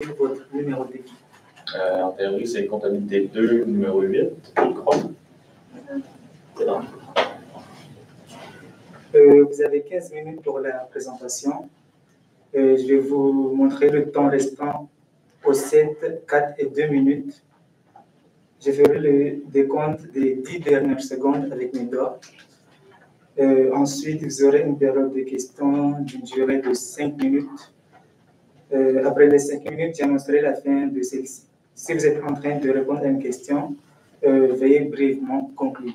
votre numéro d'équipe? En théorie, c'est comptabilité 2, numéro 8, je crois. C'est bon. Vous avez 15 minutes pour la présentation. Je vais vous montrer le temps restant au 7, 4 et 2 minutes. Je ferai le décompte des 10 dernières secondes avec mes doigts. Ensuite, vous aurez une période de questions d'une durée de 5 minutes. Après les 5 minutes, j'annoncerai la fin de celle-ci. Si vous êtes en train de répondre à une question, veuillez brièvement conclure.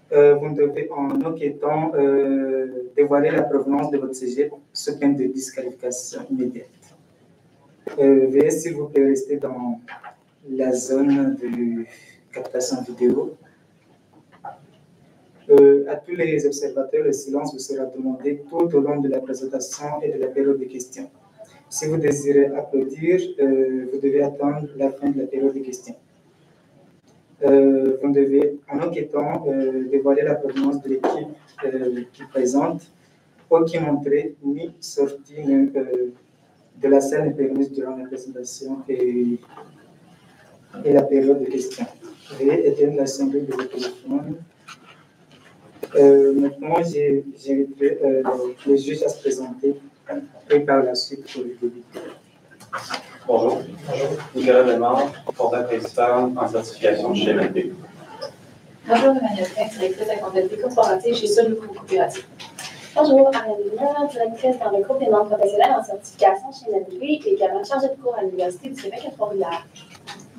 Vous devez, en enquêtant, dévoiler la provenance de votre cégep sous peine de disqualification immédiate. Veuillez, s'il vous plaît, rester dans la zone de captation vidéo. À tous les observateurs, le silence vous sera demandé tout au long de la présentation et de la période de questions. Si vous désirez applaudir, vous devez attendre la fin de la période de questions. Vous devez, en enquêtant, dévoiler la provenance de l'équipe qui présente. Aucune entrée ni sortie de la salle n'est permise durant la présentation et la période de questions. Veuillez éteindre la sonnerie de votre téléphone. Maintenant, j'inviterai les juges à se présenter et par la suite pour le début. Bonjour. Bonjour. Nicolas Demar, porteur principal en certification chez MLP. Bonjour, Emmanuel Fleck, directrice de la comptabilité corporative chez Soluco Coopérative. Bonjour, Ariane Luna, directrice dans le groupe des membres professionnels en certification chez MLP et également chargée de cours à l'Université du Québec à Trois-Rivières.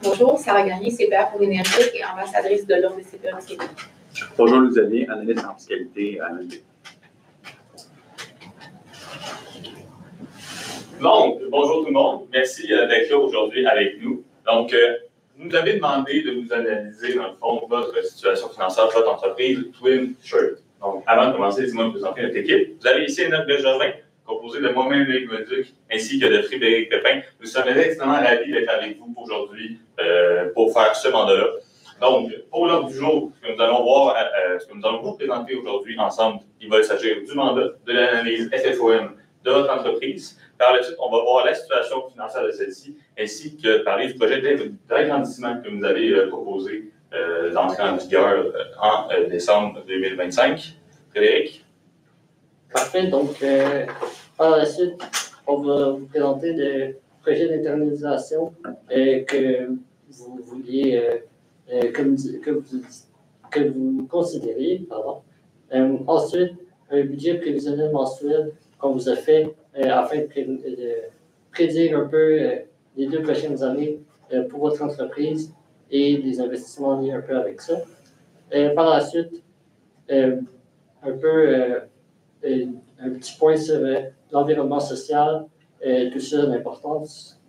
Bonjour, Sarah Gagné, CPA pour l'énergie et ambassadrice de l'Ordre des CPA du Québec. Bonjour, Louis-Olivier, analyste en fiscalité à MLP. Donc, bonjour tout le monde. Merci d'être là aujourd'hui avec nous. Donc, vous nous avez demandé de nous analyser, dans le fond, votre situation financière, votre entreprise, Twin Shirt. Donc, avant de commencer, laissez-moi vous présenter notre équipe. Vous avez ici notre Benjamin, composé de moi-même, Luc Moduc, ainsi que de Frédéric Pépin. Nous sommes extrêmement ravis d'être avec vous aujourd'hui pour faire ce mandat-là. Donc, pour l'ordre du jour, ce que nous allons voir, ce que nous allons vous présenter aujourd'hui ensemble, il va s'agir du mandat, de l'analyse FFOM de votre entreprise. Par la suite, on va voir la situation financière de celle-ci, ainsi que parler du projet d'agrandissement que vous avez proposé d'entrer en vigueur en décembre 2025. Frédéric? Parfait. Donc, par la suite, on va vous présenter le projet d'internalisation que vous vouliez, que vous considériez. Pardon. Ensuite, un budget prévisionnel mensuel qu'on vous a fait afin de prédire un peu les 2 prochaines années pour votre entreprise et des investissements liés un peu avec ça. Par la suite, un petit point sur l'environnement social, tout ça d'importance.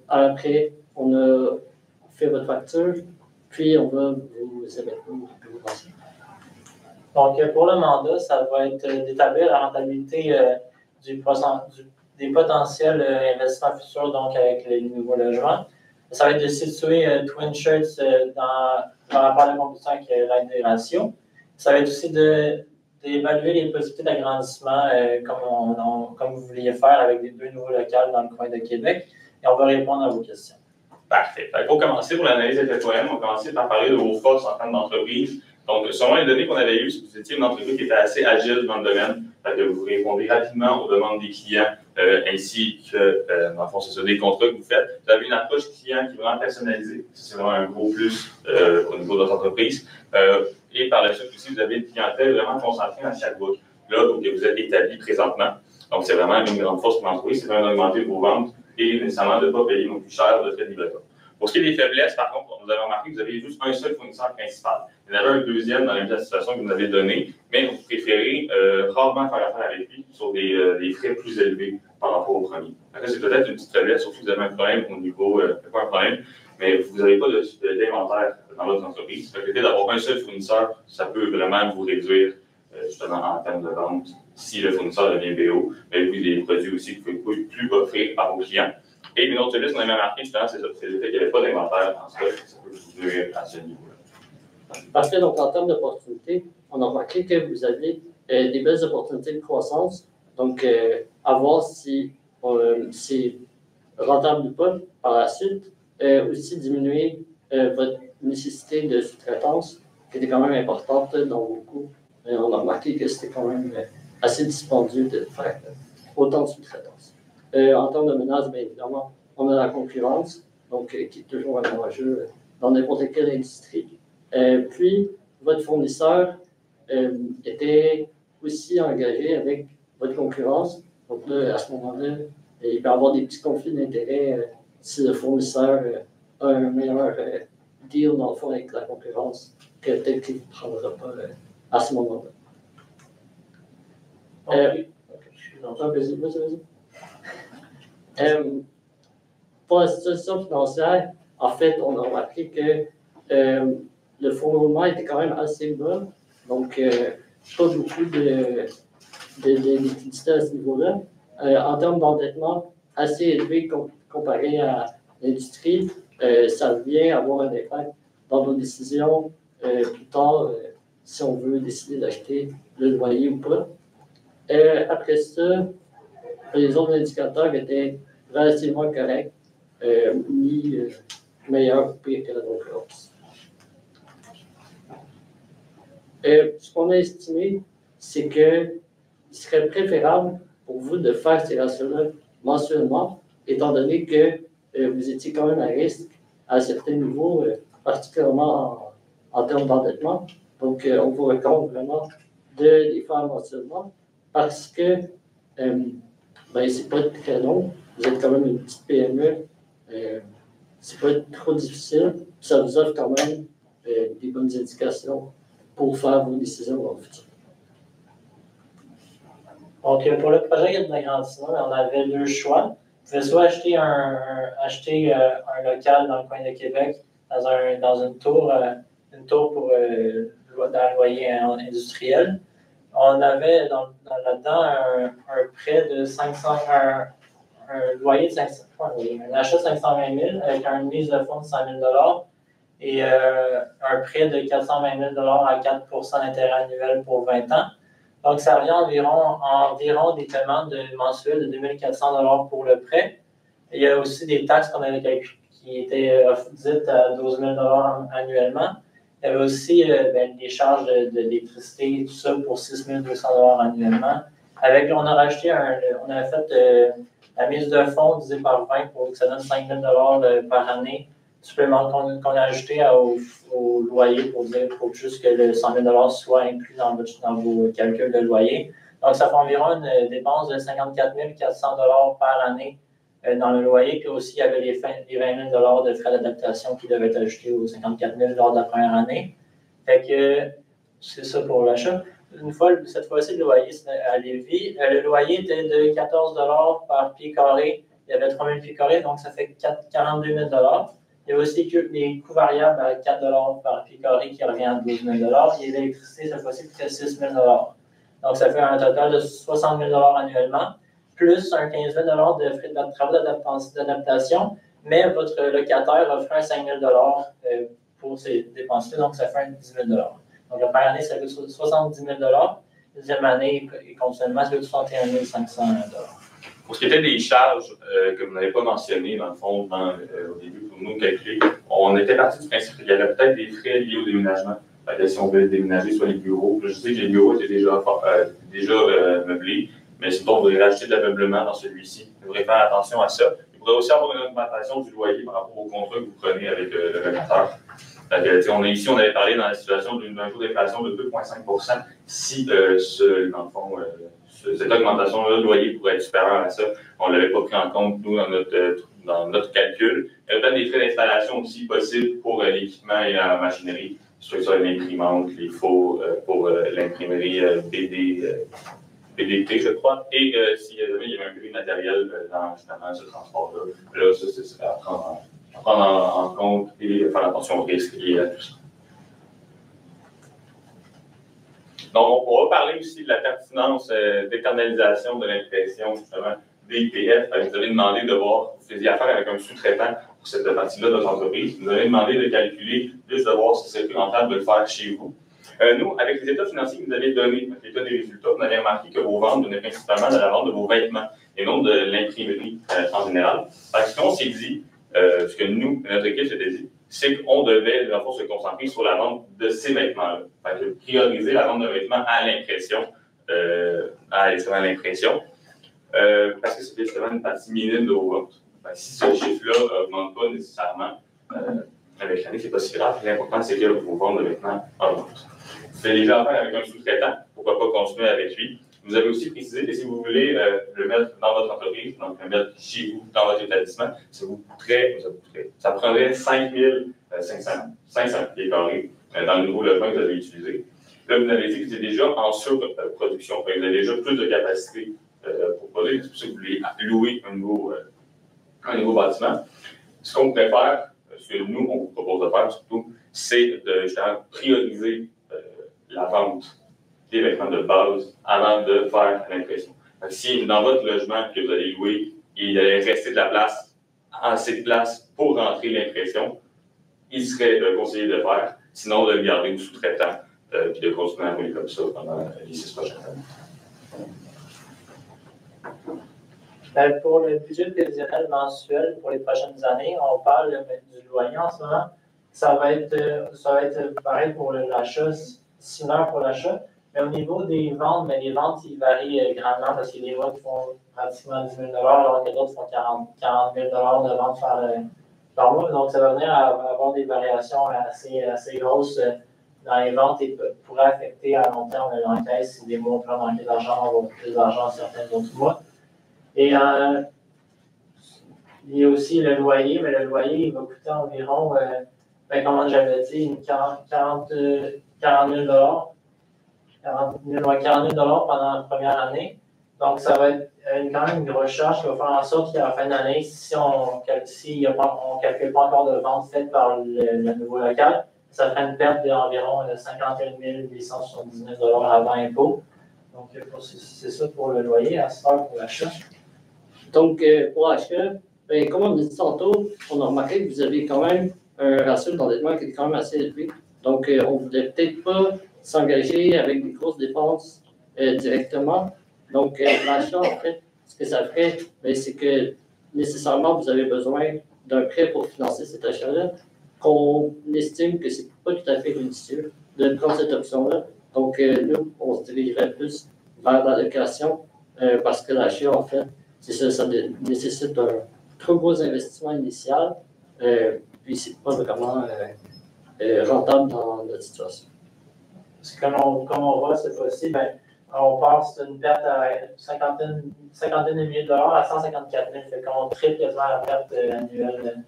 Après, on a fait votre facture, puis on va vous émettre vous passer. Donc, pour le mandat, ça va être d'établir la rentabilité des potentiels investissements futurs, donc avec les nouveaux logements. Ça va être de situer Twin Shirts dans le rapport de compétition avec l'aide des ratios. Ça va être aussi d'évaluer les possibilités d'agrandissement comme vous vouliez faire avec les 2 nouveaux locales dans le coin de Québec. Et on va répondre à vos questions. Parfait. Pour commencer, pour l'analyse FFOM, on va commencer par parler de vos forces en termes d'entreprise. Donc, selon les données qu'on avait eues, vous étiez une entreprise qui était assez agile dans le domaine, que vous répondez rapidement aux demandes des clients, ainsi que, dans le fond, c'est des contrats que vous faites. Vous avez une approche client qui est vraiment personnalisée. C'est vraiment un gros plus au niveau de votre entreprise. Et par la suite aussi, vous avez une clientèle vraiment concentrée dans Sherbrooke, là où vous êtes établi présentement. Donc, c'est vraiment une grande force pour l'entreprise. C'est vraiment d'augmenter vos ventes et nécessairement de ne pas payer non plus cher de frais de livraison. Pour ce qui est des faiblesses, par contre, vous avez remarqué que vous avez juste un seul fournisseur principal. Il y en avait un deuxième dans la même situation que vous nous avez donné, mais vous préférez rarement faire affaire avec lui sur des frais plus élevés par rapport au premier. Après, c'est peut-être une petite faiblesse, surtout si vous avez un problème au niveau, pas un problème, mais vous n'avez pas d'inventaire dans votre entreprise. Le fait d'avoir un seul fournisseur, ça peut vraiment vous réduire justement en termes de vente si le fournisseur devient BO, mais puis des produits aussi que vous pouvez plus offrir à vos clients. Et une autre faiblesse qu'on avait remarqué, justement, c'est le fait qu'il n'y avait pas d'inventaire en stock, ça peut vous nuire à ce niveau-là. Parfait. Donc, en termes d'opportunités, on a remarqué que vous avez des belles opportunités de croissance. Donc, à voir si c'est rentable ou pas par la suite. Aussi diminuer votre nécessité de sous-traitance, qui était quand même importante dans vos coûts. On a remarqué que c'était quand même assez dispendieux de faire autant de sous-traitance. En termes de menaces, bien évidemment, on a la concurrence, donc qui est toujours un enjeu dans n'importe quelle industrie. Puis, votre fournisseur était aussi engagé avec votre concurrence. Donc là, à ce moment-là, il peut y avoir des petits conflits d'intérêts si le fournisseur a un meilleur deal dans le fond avec la concurrence, que peut-être qu'il ne prendra pas à ce moment-là. Pour la situation financière, en fait, on a remarqué que le fonds de roulement était quand même assez bas, donc pas beaucoup de liquidité à ce niveau-là. En termes d'endettement, assez élevé comparé à l'industrie, ça vient avoir un impact dans nos décisions plus tard, si on veut décider d'acheter le loyer ou pas. Après ça, les autres indicateurs étaient relativement corrects, ni meilleurs ou pires que la concurrence. Ce qu'on a estimé, c'est qu'il serait préférable pour vous de faire ces ratios-là mensuellement, étant donné que vous étiez quand même à risque à certains niveaux, particulièrement en termes d'endettement. Donc, on vous recommande vraiment de les faire mensuellement parce que c'est pas très long. Vous êtes quand même une petite PME. C'est pas trop difficile. Ça vous offre quand même des bonnes indications pour faire vos décisions dans le futur. Donc, pour le projet d'agrandissement, on avait deux choix. Vous pouvez soit acheter un local dans le coin de Québec, dans une tour pour dans le loyer industriel. On avait là-dedans un prêt de 500, un loyer de 500, un achat de 520 000 avec une mise de fonds de 100 000 et un prêt de 420 000 à 4 d'intérêt annuel pour 20 ans. Donc, ça revient environ des paiements mensuels de 2 400 pour le prêt. Il y a aussi des taxes qu'on avait calculées qui étaient dites à 12 000 annuellement. Il y avait aussi des charges d'électricité et tout ça pour 6 200 annuellement. On a fait la mise de fonds divisée par 20 pour que ça donne 5 000 par année supplément qu'on a ajouté au loyer pour juste que le 100 000 soit inclus dans vos calculs de loyer. Donc, ça fait environ une dépense de 54 400 par année dans le loyer. Puis aussi, il y avait les 20 000 de frais d'adaptation qui devaient être ajoutés aux 54 000 lors de la première année. Fait que c'est ça pour l'achat. Cette fois-ci, le loyer à Lévis, le loyer était de 14 par pied carré. Il y avait 3 000 pieds carrés, donc ça fait 42 000 Il y a aussi les coûts variables à 4 par pied carré qui revient à 12 000 et l'électricité, cette fois-ci, coûtait 6 000 Donc, ça fait un total de 60 000 annuellement, plus un 15 000 de frais de travaux d'adaptation, mais votre locataire offre un 5 000 pour ces dépenses-là, donc ça fait un 10 000 Donc, la première année, ça coûte 70 000 La deuxième année, et continuellement, ça coûte 61 500 Pour ce qui était des charges que vous n'avez pas mentionnées, dans le fond, au début, pour nous calculer, on était parti du principe qu'il y avait peut-être des frais liés au déménagement. Si on veut déménager sur les bureaux, je sais que les bureaux étaient déjà meublés, mais si on voudrait rajouter de l'ameublement dans celui-ci, vous devrez faire attention à ça. Il faudrait aussi avoir une augmentation du loyer par rapport au contrat que vous prenez avec le locataire. Ici, on avait parlé dans la situation d'un taux d'inflation de 2,5 si, dans le fond, cette augmentation-là de loyer pourrait être supérieure à ça. On ne l'avait pas pris en compte, nous, dans notre calcul. Il y a peut-être des frais d'installation aussi possibles pour l'équipement et la machinerie, soit sur l'imprimante, les faux pour l'imprimerie BDT, je crois. Et s'il y avait un prix matériel dans justement ce transport-là, là, ça, c'est à prendre en compte et faire attention aux risques liés à tout ça. Donc, on va parler aussi de la pertinence d'externalisation de l'impression, justement, DIPF. Vous avez demandé de voir, vous faisiez affaire avec un sous-traitant pour cette partie-là de votre entreprise. Vous avez demandé de calculer, juste de voir si c'est plus rentable de le faire chez vous. Nous, avec les états financiers que vous avez donnés, avec l'état des résultats, vous avez remarqué que vos ventes venaient principalement de la vente de vos vêtements et non de l'imprimerie en général. Parce que nous, on s'est dit, ce que nous, notre équipe s'était dit, c'est qu'on devait, dans le fond, se concentrer sur la vente de ces vêtements-là. Fait que prioriser la vente de vêtements à l'impression, à l'impression, parce que c'était justement une partie minime de vos ventes. Si ce chiffre-là n'augmente pas nécessairement avec l'année, c'est pas si grave. L'important, c'est que vos ventes de vêtements augmentent. Vous faites déjà affaire avec un sous-traitant, pourquoi pas continuer avec lui. Vous avez aussi précisé que si vous voulez le mettre dans votre entreprise, donc le mettre chez vous, dans votre établissement, ça prendrait 5 500 pieds carrés dans le nouveau logement que vous avez utilisé. Là, vous avez dit que vous êtes déjà en surproduction, vous avez déjà plus de capacité pour produire, c'est pour ça que vous voulez louer un nouveau bâtiment. Ce qu'on pourrait faire, ce que nous, on vous propose de faire surtout, c'est de justement prioriser la vente des vêtements de base avant de faire l'impression. Si dans votre logement que vous allez louer, il allait rester de la place, assez de place pour rentrer l'impression, il serait conseillé de le faire, sinon de le garder au sous-traitant puis de continuer à rouler comme ça pendant les 6 prochaines années. Pour le budget prévisionnel mensuel pour les prochaines années, on parle du loyer en ce moment. Ça va être pareil pour l'achat, similaire pour l'achat. Mais au niveau des ventes, les ventes ils varient grandement parce qu'il y a des mois qui font pratiquement 10 000 alors que d'autres font 40 000 de ventes par mois. Donc, ça va venir à avoir des variations assez grosses dans les ventes et pourrait affecter à long terme l'encaisse. Si des mois on peut manquer d'argent, on va avoir plus d'argent certains autres mois. Et il y a aussi le loyer, mais le loyer il va coûter environ, comme j'avais dit, 40 000 pendant la première année. Donc, ça va être quand même une recherche qui va faire en sorte qu'à la fin de l'année, si on ne calcule pas encore de vente faite par le nouveau local, ça ferait une perte d'environ 51 879 $ avant impôt. Donc, c'est ça pour le loyer, à ce temps pour l'achat. Donc, pour l'achat, comme on a dit tantôt, on a remarqué que vous avez quand même un ratio d'endettement qui est quand même assez élevé. Donc, on ne voulait peut-être pas s'engager avec des grosses dépenses directement. Donc, l'achat, en fait, ce que ça ferait, c'est que nécessairement, vous avez besoin d'un prêt pour financer cet achat-là, qu'on estime que ce n'est pas tout à fait judicieux de prendre cette option-là. Donc, nous, on se dirigerait plus vers la location parce que l'achat, en fait, c'est ça nécessite un trop gros investissement initial, puis c'est pas vraiment rentable dans notre situation. Parce que comme on voit cette fois-ci, on passe d'une perte à cinquantaine de milliers de dollars à 154 000. Fait qu'on triple quasiment la perte annuelle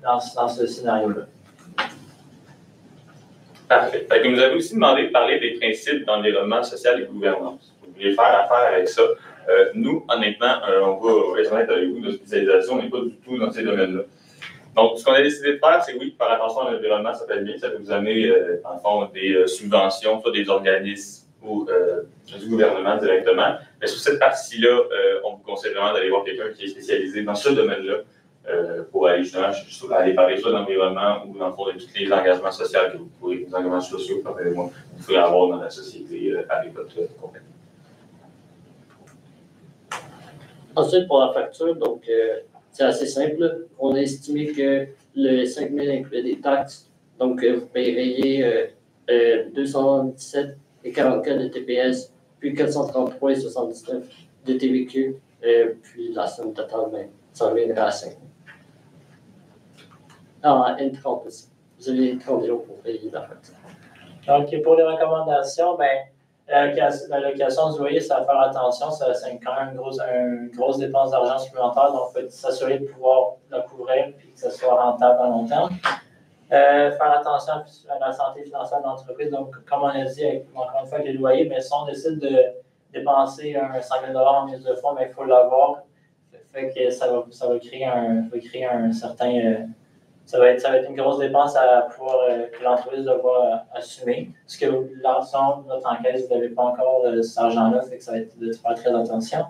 dans ce scénario-là. Parfait. Vous nous avez aussi demandé de parler des principes d'environnement social et de gouvernance. Vous vouliez faire affaire avec ça. Nous, honnêtement, on va être honnête avec vous, notre spécialisation n'est pas du tout dans ces domaines-là. Donc, ce qu'on a décidé de faire, c'est oui, faire attention à l'environnement, ça peut être bien, ça peut vous amener, en fond, des subventions, soit des organismes ou du gouvernement directement. Mais sur cette partie-là, on vous conseille vraiment d'aller voir quelqu'un qui est spécialisé dans ce domaine-là pour aller justement aller parler soit d'environnement ou dans le fond de tous les engagements sociaux que vous pourrez, les engagements sociaux, vous pourrez avoir dans la société avec votre compagnie. Ensuite, pour la facture, donc, c'est assez simple. On a estimé que le 5 000 incluait des taxes. Donc, vous payeriez 217,44 de TPS, puis 433,79 de TVQ, puis la somme totale, ça reviendrait à 5 000. Ah, N30 aussi. Vous avez 30 jours pour payer la facture. Donc, pour les recommandations, la location du loyer, ça va faire attention, c'est quand même une grosse dépense d'argent supplémentaire, donc il faut s'assurer de pouvoir la couvrir et que ça soit rentable à long terme. Faire attention à la santé financière de l'entreprise, donc comme on a dit, encore une fois, avec les loyers, mais si on décide de dépenser un 5 000 $ en mise de fonds, il faut l'avoir. Fait que ça va créer un certain. Ça va être une grosse dépense que l'entreprise devra assumer. Parce que l'ensemble de votre enquête, vous n'avez pas encore cet argent-là, fait que ça va être de faire très attention.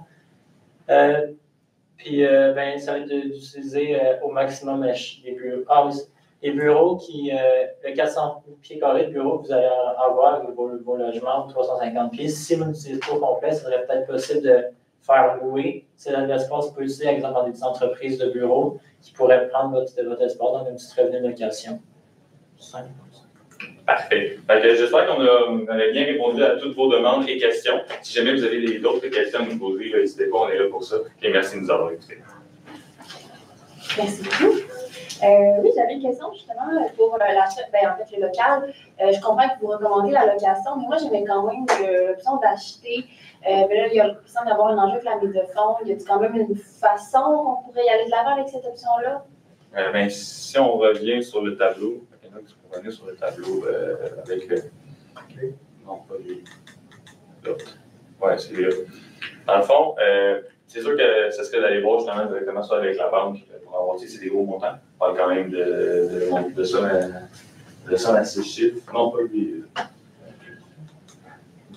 Puis, ça va être d'utiliser au maximum les les bureaux le 400 pieds carrés de bureaux que vous allez avoir, vos logements, 350 pieds, si vous n'utilisez pas au complet, ce serait peut-être possible de faire louer. C'est l'espace que vous utilisez, par exemple, dans des entreprises de bureaux qui pourraient prendre votre espace dans une petite revenu de location. Simple. Parfait. J'espère qu'on a bien répondu à toutes vos demandes et questions. Si jamais vous avez d'autres questions à nous poser, n'hésitez pas, on est là pour ça. Et merci de nous avoir écoutés. Merci beaucoup. Oui, j'avais une question justement pour l'achat, en fait, le local. Je comprends que vous recommandez la location, mais moi, j'avais quand même l'option d'acheter. Là, il y a l'option d'avoir un enjeu avec la mise de fonds. Y a quand même une façon qu'on pourrait y aller de l'avant avec cette option-là? Si on revient sur le tableau, on revenir sur le tableau avec le. Non, pas lui. L'autre. Ouais, c'est lui-là. Dans le fond, c'est sûr que ce serait d'aller voir justement directement ça avec la banque pour avoir, c'est des gros montants. On parle quand même de ça à 6 chiffres. Non, pas lui.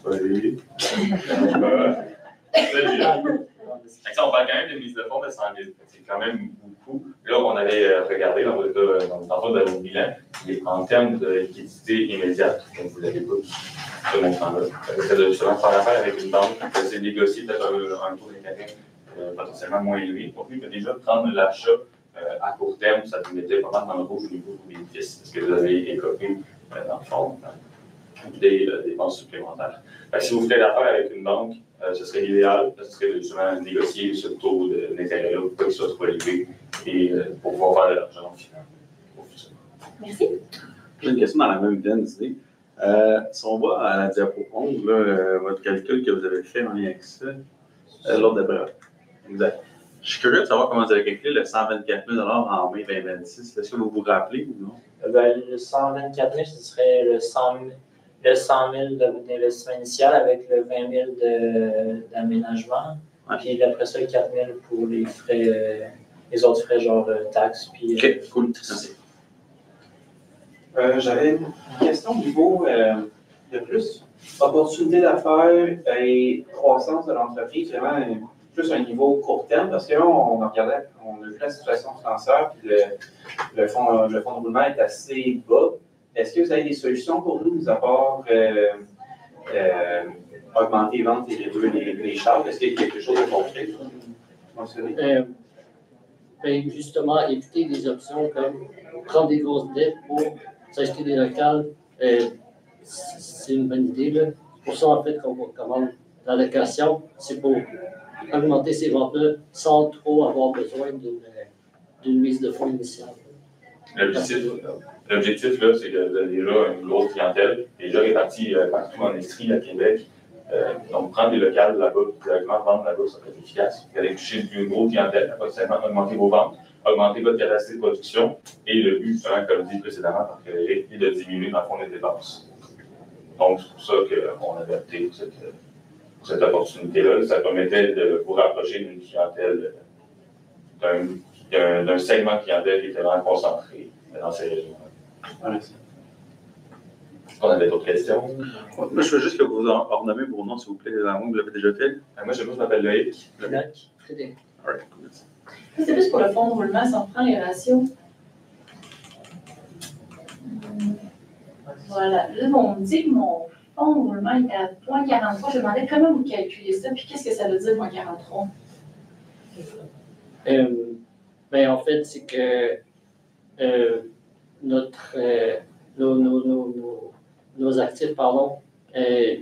Pas lui. On parle quand même d'une mise de fonds de 100 000. C'est quand même beaucoup. Là, on avait regardé dans le bilan, en termes de liquidité immédiate, donc vous l'avez pas ce montant-là. C'est de justement faire affaire avec une banque qui s'est négocié peut-être un taux d'intérêt potentiellement moins élevé. Pour lui, déjà prendre l'achat à court terme, ça vous mettait pas mal dans le rouge au niveau du bénéfice, parce que vous avez écopé dans le fond des dépenses supplémentaires. Si vous faites affaire avec une banque, ce serait l'idéal, ce serait de justement négocier ce taux d'intérêt-là pour qu'il soit trop élevé et pour pouvoir faire de l'argent au futur. Merci. J'ai une question dans la même veine d'idée. Si on va à la diapo 11, votre calcul que vous avez fait en lien avec ça, l'ordre de bref. Exact. Je suis curieux de savoir comment vous avez calculé le 124 000 en mai 2026. Est-ce que vous vous rappelez ou non? Le 124 000, ce serait le 100 000 d'investissement initial avec le 20 000 d'aménagement. Ouais. Puis après ça, le 4 000 pour les frais, les autres frais, genre taxes. Puis, OK, cool. Merci. J'avais une question au niveau de plus opportunité d'affaires et croissance de l'entreprise, vraiment plus un niveau court terme, parce que là, on a vu la situation financière, puis le fonds de roulement est assez bas. Est-ce que vous avez des solutions pour nous, à part augmenter les ventes et réduire les charges? Est-ce qu'il y a quelque chose de concret que vous mentionnez? Justement, éviter des options comme prendre des grosses dettes pour s'acheter des locales, c'est une bonne idée. Là. Pour ça, en fait, qu'on commande la location, c'est pour augmenter ces ventes-là sans trop avoir besoin d'une mise de fonds initiale. L'objectif, là, c'est que vous avez déjà une grosse clientèle, déjà répartie partout en Estrie, à Québec. Donc, prendre des locales là-bas, directement vendre là-bas, ça peut être efficace. Vous allez toucher une grosse clientèle, potentiellement augmenter vos ventes, augmenter votre capacité de production, et le but, justement, comme dit précédemment par Frédéric, est de diminuer, dans le fond, les dépenses. Donc, c'est pour ça qu'on avait opté pour cette opportunité-là. Ça permettait de vous rapprocher d'une clientèle, d'un segment de clientèle qui était vraiment concentré dans ces régions-là. Merci. Est-ce qu'on avait d'autres questions? Moi, je veux juste que vous ornamez vos noms, s'il vous plaît, vous l'avez déjà fait. Moi, je m'appelle Loïc. Frédéric. All right, cool. C'est plus pour le fonds de roulement, si on prend les ratios. Voilà. Là, on me dit que mon fonds de roulement est à 0,43. Je me demandais comment vous calculez ça, puis qu'est-ce que ça veut dire, 0,43? En fait, c'est que nos actifs,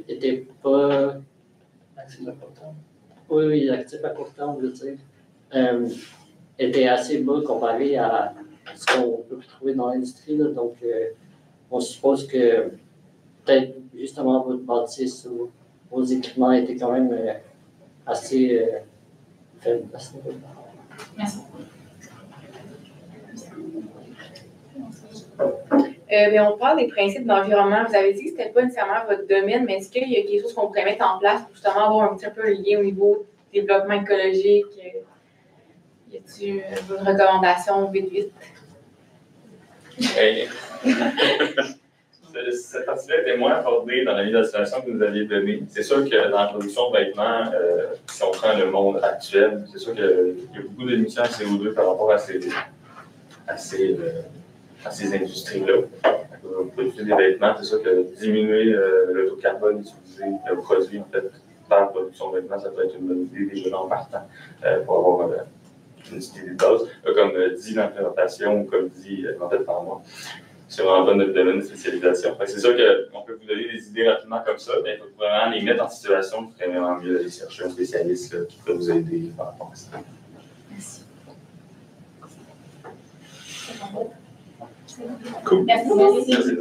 n'étaient pas. actifs à court terme. Oui, les actifs à court terme, je veux dire, étaient assez bas comparé à ce qu'on peut trouver dans l'industrie. Donc, on suppose que peut-être justement votre bâtisse ou vos équipements étaient quand même assez faibles à ce niveau-là. Merci. On parle des principes d'environnement. Vous avez dit que ce n'était pas nécessairement votre domaine, mais est-ce qu'il y a quelque chose qu'on pourrait mettre en place pour justement avoir un petit peu un lien au niveau du développement écologique? Y a-t-il une recommandation vite? Cette partie-là était moins abordée dans la mise en situation que vous aviez donnée. C'est sûr que dans la production de vêtements, si on prend le monde actuel, c'est sûr qu'il y a beaucoup d'émissions de CO2 par rapport à ces dans ces industries-là. Vous produisez des vêtements, c'est sûr que diminuer le taux de carbone utilisé, le produit en fait, par la production de vêtements, ça peut être une bonne idée déjà en partant pour avoir une idée de base. Comme dit dans la présentation, ou comme dit en fait par moi, c'est vraiment pas notre domaine de spécialisation. C'est sûr qu'on peut vous donner des idées rapidement comme ça, mais il faut vraiment les mettre en situation, il faudrait vraiment mieux aller chercher un spécialiste là, qui peut vous aider par rapport à ça. Merci. Cool. Merci. Merci.